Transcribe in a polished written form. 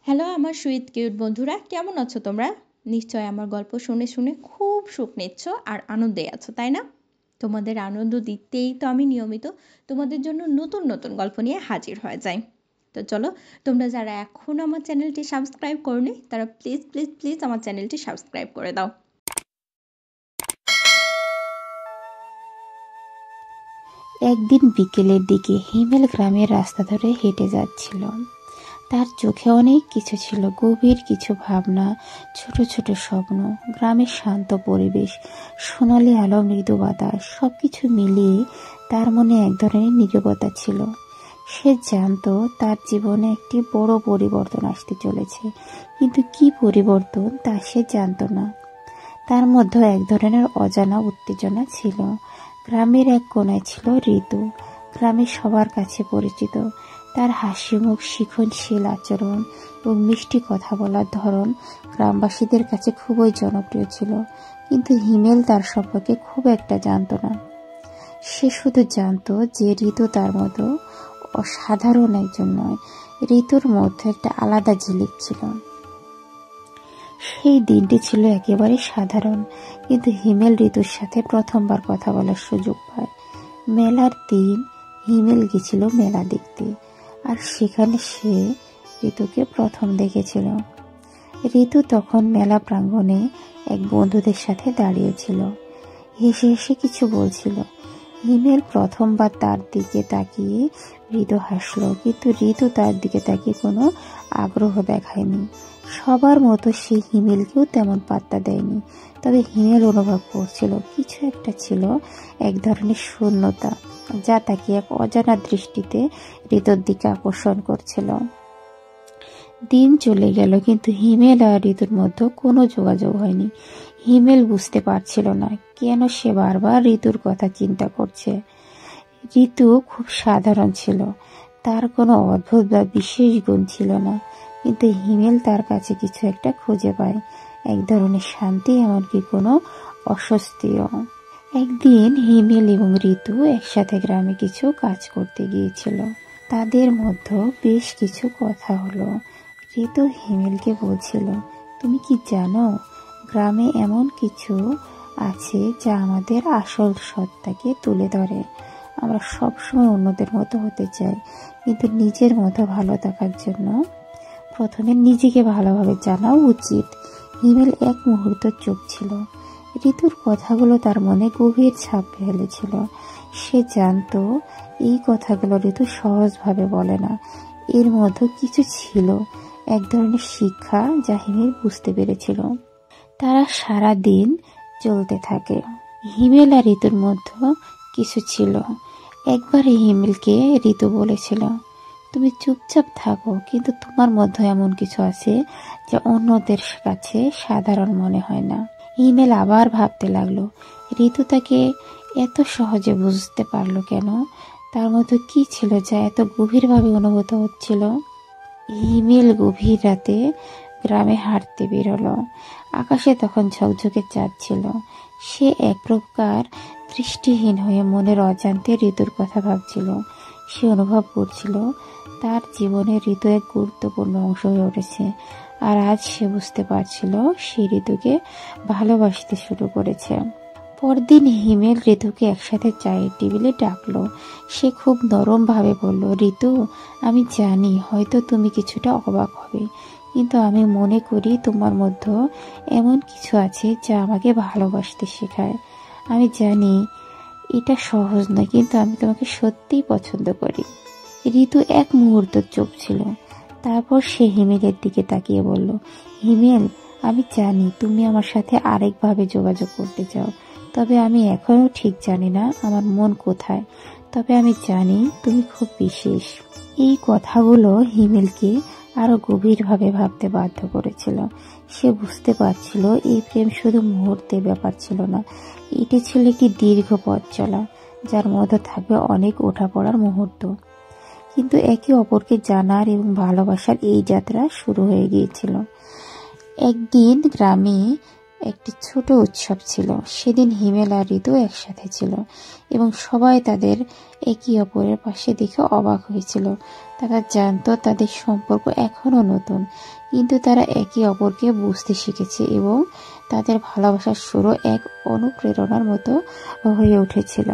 Hello আমার sweet cute বন্ধুরা, কেমন আছো তোমরা? নিশ্চয় আমার গল্প শুনে শুনে খুব সুখ নিচ্ছ আর আনন্দে আছো, তাই না? তোমাদের আনন্দ দিতেই তো আমি নিয়মিত তোমাদের জন্য নতুন নতুন গল্প নিয়ে হাজির হয়ে যাই। তো চলো, তোমরা যারা এখন আমার চ্যানেলটি সাবস্ক্রাইব করনি তারা প্লিজ প্লিজ প্লিজ আমার চ্যানেলটি সাবস্ক্রাইব করে দাও। একদিন বিকেলের দিকে হিমেল গ্রামের রাস্তা ধরে হেঁটে যাচ্ছিল। তার চোখে অনেক কিছু ছিল, গভীর কিছু ভাবনা, ছোট ছোট স্বপ্ন। গ্রামের শান্ত পরিবেশ, সোনালি আলো, মৃদু বাতাস, সবকিছু মিলিয়ে তার মনে এক ধরনের নীরবতা ছিল। সে জানতো তার জীবনে একটি বড় পরিবর্তন আসতে চলেছে, কিন্তু কি পরিবর্তন তা সে জানতো না। তার মধ্যে এক ধরনের অজানা উত্তেজনা ছিল। গ্রামের এক কোণায় ছিল ঋতু, গ্রামের সবার কাছে পরিচিত। তার হাসি মুখ, শিখনশীল আচরণ এবং মিষ্টি কথা বলার ধরন গ্রামবাসীদের কাছে খুবই জনপ্রিয় ছিল। কিন্তু হিমেল তার সম্পর্কে খুব একটা জানতো না। সে শুধু জানতো যে ঋতু তার মতো অসাধারণ একজন নয়, ঋতুর মধ্যে একটা আলাদা ঝিলিক ছিল। সেই দিনটি ছিল একেবারে সাধারণ, কিন্তু হিমেল ঋতুর সাথে প্রথমবার কথা বলার সুযোগ পায়। মেলার দিন হিমেল গেছিল মেলা দেখতে, আর সেখানে সে ঋতুকে প্রথম দেখেছিল। ঋতু তখন মেলা প্রাঙ্গণে এক বন্ধুদের সাথে দাঁড়িয়েছিল, হেসে হেসে কিছু বলছিল। হিমেল প্রথমবার তার দিকে তাকিয়ে ঋতু হাসলো, কিন্তু ঋতু তার দিকে তাকিয়ে কোনো আগ্রহ দেখায়নি। সবার মতো সে হিমেলকেও তেমন পাত্তা দেয়নি। তবে হিমেল অনুভব করছিল কিছু একটা ছিল, এক ধরনের শূন্যতা, যা তাকে এক অজানা দৃষ্টিতে ঋতুর দিকে আকর্ষণ করছিল। দিন চলে গেল, কিন্তু হিমেল আর ঋতুর মধ্যে কোনো যোগাযোগ হয়নি। হিমেল বুঝতে পারছিল না কেন সে বারবার ঋতুর কথা চিন্তা করছে। ঋতু খুব সাধারণ ছিল, তার কোনো অদ্ভুত বা বিশেষ গুণ ছিল না, কিন্তু হিমেল তার কাছে কিছু একটা খুঁজে পায়, এক ধরনের শান্তি, এমনকি কোনো অস্বস্তিও। একদিন হিমেল এবং ঋতু একসাথে গ্রামে কিছু কাজ করতে গিয়েছিল। তাদের মধ্যে বেশ কিছু কথা হলো। ঋতু হিমেলকে বলছিল, তুমি কি জানো, গ্রামে এমন কিছু আছে যা আমাদের আসল সত্তাকে তুলে ধরে। আমরা সবসময় অন্যদের মতো হতে চাই, কিন্তু নিজের মতো ভালো থাকার জন্য প্রথমে নিজেকে ভালোভাবে জানা উচিত। হিমেল এক মুহূর্ত চুপ ছিল। ঋতুর কথাগুলো তার মনে গভীর ছাপ ফেলেছিল। সে জানতো এই কথাগুলো ঋতু সহজভাবে বলে না, এর মধ্যে কিছু ছিল, এক ধরনের শিক্ষা যা হিমেল বুঝতে পেরেছিল। তারা সারা দিন চলতে থাকে। হিমেল আর ঋতুর মধ্যে কিছু ছিল। একবার হিমেলকে ঋতু বলেছিল, তুমি চুপচাপ থাকো, কিন্তু তোমার মধ্যে এমন কিছু আছে যা অন্যদের কাছে সাধারণ মনে হয় না। হিমেল আবার ভাবতে লাগলো, ঋতু তাকে এত সহজে বুঝতে পারলো কেন? তার মধ্যে কি ছিল যা এত গভীরভাবে অনুভূত হচ্ছিল? হিমেল গভীর রাতে গ্রামে হাঁটতে বেরোলো। আকাশে তখন ঝকঝকে চাঁদ ছিল। সে এক প্রকার দৃষ্টিহীন হয়ে মনের অজান্তে ঋতুর কথা ভাবছিল। সে অনুভব করছিল তার জীবনে ঋতু এক গুরুত্বপূর্ণ অংশ হয়ে উঠেছে, আর আজ সে বুঝতে পারছিল সে ঋতুকে ভালোবাসতে শুরু করেছে। পরদিন হিমেল ঋতুকে একসাথে চায়ের টেবিলে ডাকলো। সে খুব নরম ভাবে বলল, ঋতু, আমি জানি হয়তো তুমি কিছুটা অবাক হবে, কিন্তু আমি মনে করি তোমার মধ্যে এমন কিছু আছে যা আমাকে ভালোবাসতে শেখায়। আমি জানি এটা সহজ নয়, কিন্তু আমি তোমাকে সত্যিই পছন্দ করি। ঋতু এক মুহূর্ত চুপ ছিল, তারপর সে হিমেলের দিকে তাকিয়ে বলল, হিমেল, আমি জানি তুমি আমার সাথে আরেকভাবে যোগাযোগ করতে চাও, তবে আমি এখনো ঠিক জানি না আমার মন কোথায়। তবে আমি জানি তুমি খুব বিশেষ। এই কথাগুলো হিমেলকে আরো গভীরভাবে ভাবতে বাধ্য করেছিল। সে বুঝতে পারছিল এই প্রেম শুধু মুহূর্তের ব্যাপার ছিল না, এটি ছিল একটি দীর্ঘ পথ চলা, যার মধ্যে থাকবে অনেক ওঠাপড়ার মুহূর্ত। কিন্তু একে অপরকে জানার এবং ভালোবাসার এই যাত্রা শুরু হয়ে গিয়েছিল। একদিন গ্রামে একটি ছোট উৎসব ছিল। সেদিন হিমেল আর ঋতু একসাথে ছিল এবং সবাই তাদের একে অপরের পাশে দেখে অবাক হয়েছিল। তারা জানতো তাদের সম্পর্ক এখনো নতুন, কিন্তু তারা একে অপরকে বুঝতে শিখেছে এবং তাদের ভালোবাসার শুরু এক অনুপ্রেরণার মতো হয়ে উঠেছিল।